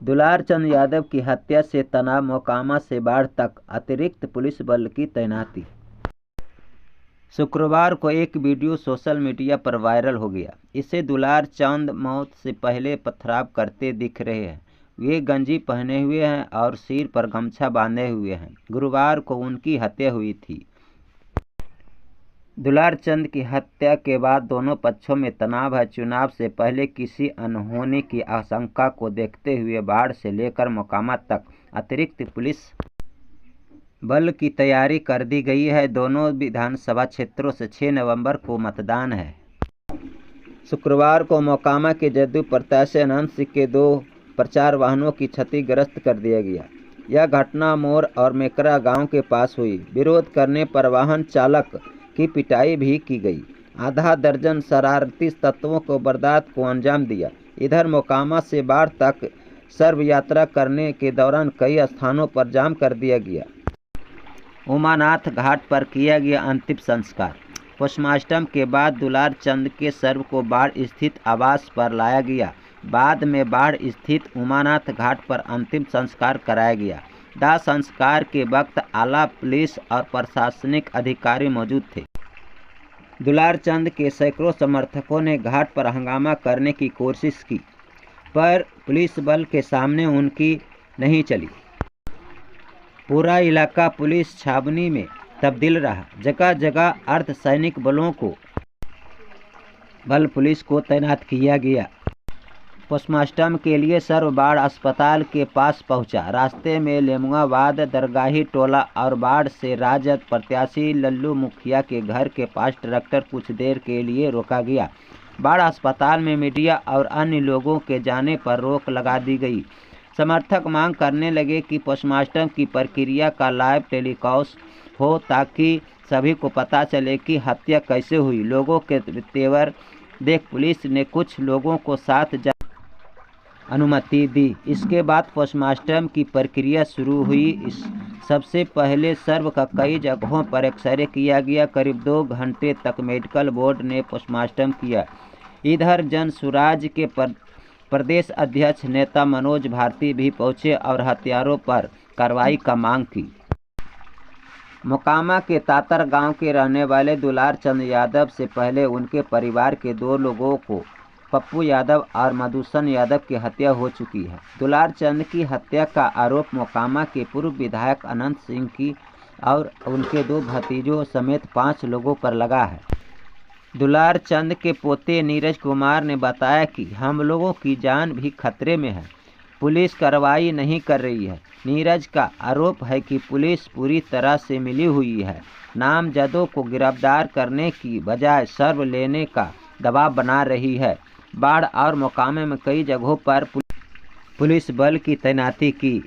दुलार चंद यादव की हत्या से तनाव, मोकामा से बाढ़ तक अतिरिक्त पुलिस बल की तैनाती। शुक्रवार को एक वीडियो सोशल मीडिया पर वायरल हो गया। इससे दुलार चंद मौत से पहले पथराव करते दिख रहे हैं। वे गंजी पहने हुए हैं और सिर पर गमछा बांधे हुए हैं। गुरुवार को उनकी हत्या हुई थी। दुलार चंद की हत्या के बाद दोनों पक्षों में तनाव है। चुनाव से पहले किसी अनहोनी की आशंका को देखते हुए बाढ़ से लेकर मोकामा तक अतिरिक्त पुलिस बल की तैयारी कर दी गई है। दोनों विधानसभा क्षेत्रों से 6 नवंबर को मतदान है। शुक्रवार को मोकामा के जदयू प्रत्याशी अनंत सिंह के 2 प्रचार वाहनों की क्षतिग्रस्त कर दिया गया। यह घटना मोर और मेकरा गांव के पास हुई। विरोध करने पर वाहन चालक की पिटाई भी की गई। आधा दर्जन शरारती तत्वों को वारदात को अंजाम दिया। इधर मोकामा से बाढ़ तक शव यात्रा करने के दौरान कई स्थानों पर जाम कर दिया गया। उमानाथ घाट पर किया गया अंतिम संस्कार। पोस्टमार्टम के बाद दुलार चंद के शव को बाढ़ स्थित आवास पर लाया गया। बाद में बाढ़ स्थित उमानाथ घाट पर अंतिम संस्कार कराया गया। दाह संस्कार के वक्त आला पुलिस और प्रशासनिक अधिकारी मौजूद थे। दुलार चंद के सैकड़ों समर्थकों ने घाट पर हंगामा करने की कोशिश की, पर पुलिस बल के सामने उनकी नहीं चली। पूरा इलाका पुलिस छावनी में तब्दील रहा। जगह जगह अर्धसैनिक बल पुलिस को तैनात किया गया। पोस्टमार्टम के लिए शव बाढ़ अस्पताल के पास पहुंचा। रास्ते में लेमुआबाद, दरगाही टोला और बाढ़ से राजद प्रत्याशी लल्लू मुखिया के घर के पास ट्रैक्टर कुछ देर के लिए रोका गया। बाढ़ अस्पताल में मीडिया और अन्य लोगों के जाने पर रोक लगा दी गई। समर्थक मांग करने लगे कि पोस्टमार्टम की प्रक्रिया का लाइव टेलीकास्ट हो ताकि सभी को पता चले कि हत्या कैसे हुई। लोगों के तेवर देख पुलिस ने कुछ लोगों को साथ अनुमति दी। इसके बाद पोस्टमार्टम की प्रक्रिया शुरू हुई। सबसे पहले शव का कई जगहों पर एक्सरे किया गया। करीब 2 घंटे तक मेडिकल बोर्ड ने पोस्टमार्टम किया। इधर जन सुराज के प्रदेश अध्यक्ष नेता मनोज भारती भी पहुंचे और हत्यारों पर कार्रवाई का मांग की। मोकामा के तातर गांव के रहने वाले दुलार चंद यादव से पहले उनके परिवार के 2 लोगों को, पप्पू यादव और मधुसन यादव की हत्या हो चुकी है। दुलार चंद की हत्या का आरोप मोकामा के पूर्व विधायक अनंत सिंह की और उनके 2 भतीजों समेत 5 लोगों पर लगा है। दुलार चंद के पोते नीरज कुमार ने बताया कि हम लोगों की जान भी खतरे में है, पुलिस कार्रवाई नहीं कर रही है। नीरज का आरोप है कि पुलिस पूरी तरह से मिली हुई है, नामजदों को गिरफ्तार करने की बजाय शव लेने का दबाव बना रही है। बाढ़ और मोकामा में कई जगहों पर पुलिस बल की तैनाती की।